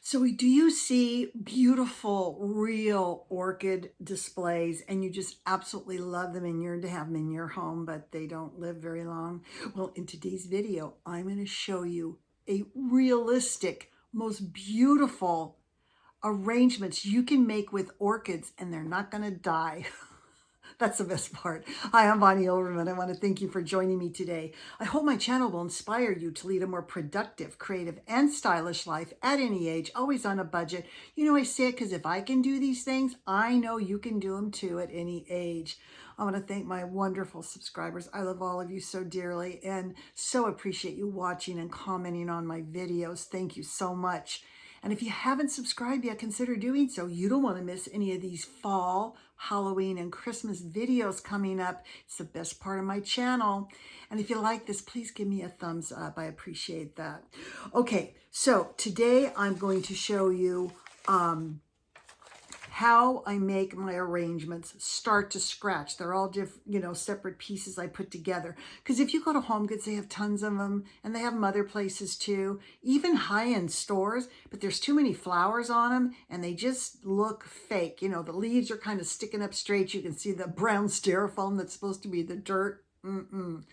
So do you see beautiful, real orchid displays and you just absolutely love them and yearn to have them in your home, but they don't live very long? Well, in today's video, I'm going to show you a realistic, most beautiful arrangements you can make with orchids and they're not going to die. That's the best part. Hi, I'm Bonnie Overman. I want to thank you for joining me today. I hope my channel will inspire you to lead a more productive, creative, and stylish life at any age, always on a budget. You know, I say it because if I can do these things, I know you can do them too at any age. I want to thank my wonderful subscribers. I love all of you so dearly and so appreciate you watching and commenting on my videos. Thank you so much. And if you haven't subscribed yet, consider doing so. You don't want to miss any of these fall, Halloween, and Christmas videos coming up. It's the best part of my channel. And if you like this, please give me a thumbs up. I appreciate that. Okay, so today I'm going to show you how I make my arrangements start to scratch. They're all different, separate pieces I put together. Because if you go to Home Goods, they have tons of them, and they have them other places too, even high-end stores, but there's too many flowers on them, and they just look fake. The leaves are kind of sticking up straight. You can see the brown styrofoam that's supposed to be the dirt. I'm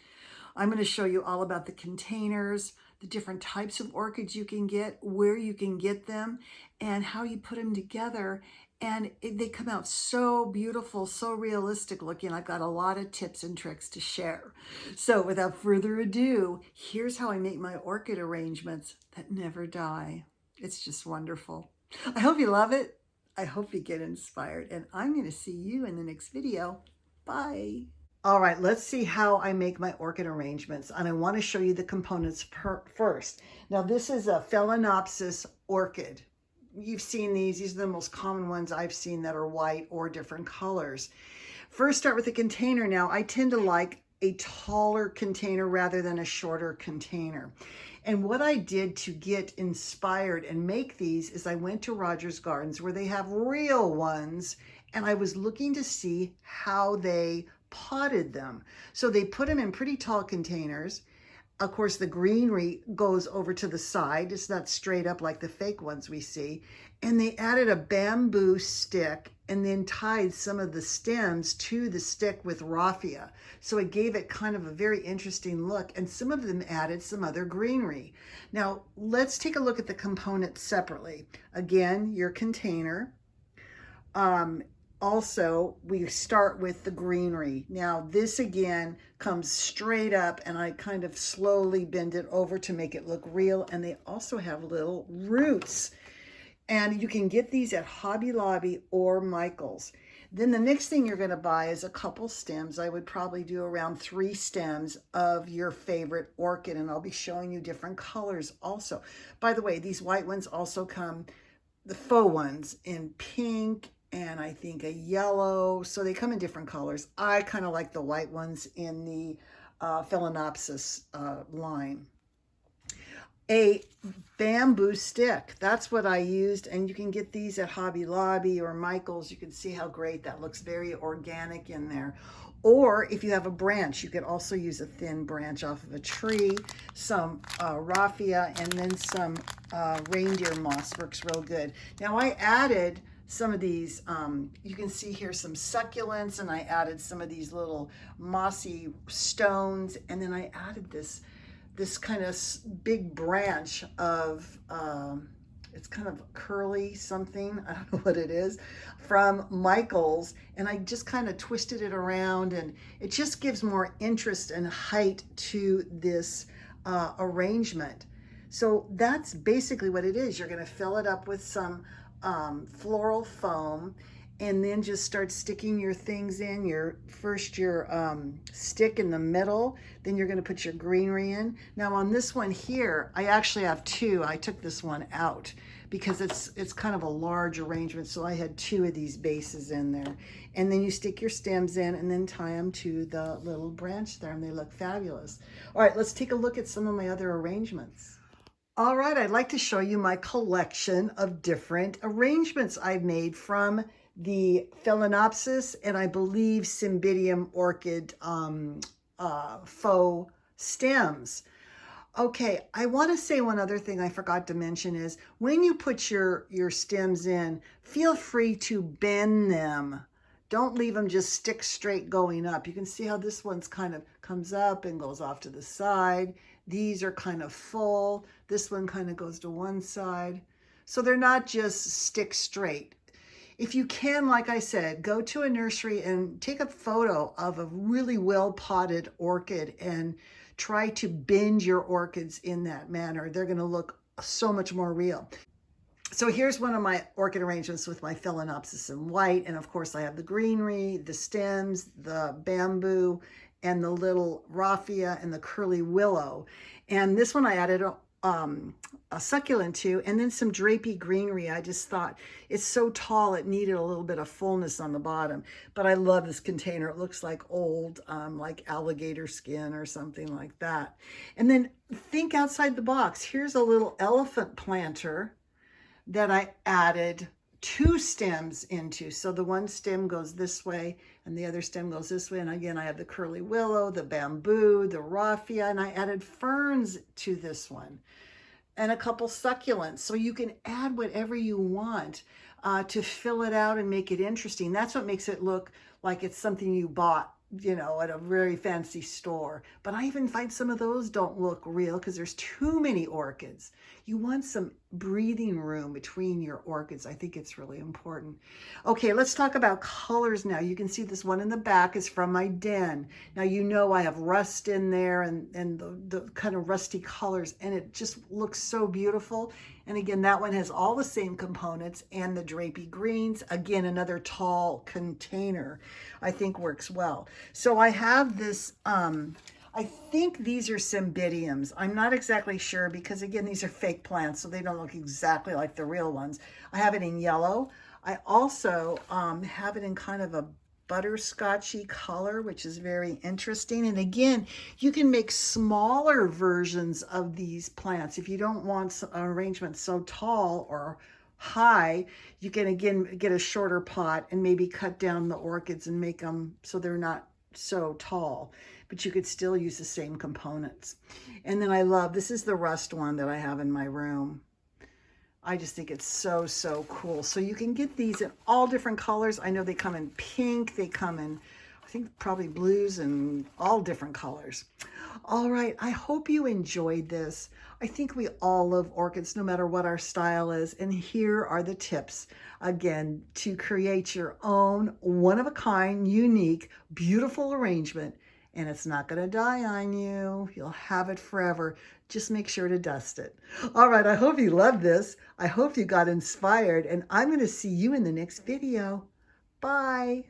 going to show you all about the containers, the different types of orchids you can get, where you can get them, and how you put them together. And they come out so beautiful, so realistic looking. I've got a lot of tips and tricks to share. So without further ado, here's how I make my orchid arrangements that never die. It's just wonderful. I hope you love it. I hope you get inspired. And I'm going to see you in the next video. Bye. All right, let's see how I make my orchid arrangements. And I want to show you the components first. Now, this is a Phalaenopsis orchid. You've seen these. These are the most common ones I've seen that are white or different colors. First, start with the container. Now, I tend to like a taller container rather than a shorter container. And what I did to get inspired and make these is I went to Rogers Gardens where they have real ones, and I was looking to see how they potted them. So they put them in pretty tall containers. Of course, the greenery goes over to the side. It's not straight up like the fake ones we see. And they added a bamboo stick and then tied some of the stems to the stick with raffia. So it gave it kind of a very interesting look. And some of them added some other greenery. Now, let's take a look at the components separately. Again, your container. Also, we start with the greenery. Now, this again comes straight up, and I kind of slowly bend it over to make it look real. And they also have little roots. And you can get these at Hobby Lobby or Michael's. Then the next thing you're going to buy is a couple stems. I would probably do around 3 stems of your favorite orchid, and I'll be showing you different colors also. By the way, these white ones also come, the faux ones, in pink and I think a yellow. So they come in different colors. I kind of like the white ones in the Phalaenopsis line. A bamboo stick, that's what I used, and you can get these at Hobby Lobby or Michael's. You can see how great that looks, very organic in there. Or if you have a branch, you could also use a thin branch off of a tree, some raffia, and then some reindeer moss works real good. Now I added some of these, you can see here some succulents, and I added some of these little mossy stones, and then I added this kind of big branch of, it's kind of curly something, I don't know what it is, from Michael's, and I just kind of twisted it around, and it just gives more interest and height to this arrangement. So that's basically what it is. You're going to fill it up with some floral foam, and then just start sticking your things in. Your stick in the middle, then you're going to put your greenery in. Now on this one here, I actually have 2. I took this one out because it's kind of a large arrangement, so I had 2 of these bases in there. And then you stick your stems in and then tie them to the little branch there, and they look fabulous. All right, let's take a look at some of my other arrangements. All right, I'd like to show you my collection of different arrangements I've made from the Phalaenopsis and I believe Cymbidium orchid faux stems. Okay, I want to say one other thing I forgot to mention is when you put your stems in, feel free to bend them. Don't leave them just stick straight going up. You can see how this one's kind of comes up and goes off to the side. These are kind of full. This one kind of goes to one side. So they're not just stick straight. If you can, like I said, go to a nursery and take a photo of a really well potted orchid and try to bend your orchids in that manner. They're going to look so much more real. So here's one of my orchid arrangements with my Phalaenopsis in white. And of course I have the greenery, the stems, the bamboo, and the little raffia and the curly willow. And this one I added a succulent to, and then some drapey greenery. I just thought it's so tall, it needed a little bit of fullness on the bottom. But I love this container. It looks like old, like alligator skin or something like that. And then think outside the box. Here's a little elephant planter that I added 2 stems into. So the one stem goes this way and the other stem goes this way. And again, I have the curly willow, the bamboo, the raffia, and I added ferns to this one and a couple succulents. So you can add whatever you want to fill it out and make it interesting. That's what makes it look like it's something you bought, you know, at a very fancy store. But I even find some of those don't look real because there's too many orchids. You want some breathing room between your orchids. I think it's really important. Okay, let's talk about colors now. You can see this one in the back is from my den. Now, you know I have rust in there and the kind of rusty colors, and it just looks so beautiful. And again, that one has all the same components and the drapey greens. Again, another tall container I think works well. So I have this, I think these are cymbidiums. I'm not exactly sure because again, these are fake plants, so they don't look exactly like the real ones. I have it in yellow. I also have it in kind of a butterscotchy color, which is very interesting. And again, you can make smaller versions of these plants. If you don't want an arrangement so tall or high, you can again get a shorter pot and maybe cut down the orchids and make them so they're not so tall, but you could still use the same components. And then I love, this is the rust one that I have in my room. I just think it's so, so cool. So you can get these in all different colors. I know they come in pink, they come in, I think probably blues and all different colors. All right, I hope you enjoyed this. I think we all love orchids no matter what our style is. And here are the tips, again, to create your own one-of-a-kind, unique, beautiful arrangement. And it's not going to die on you. You'll have it forever. Just make sure to dust it. All right, I hope you loved this. I hope you got inspired, and I'm going to see you in the next video. Bye.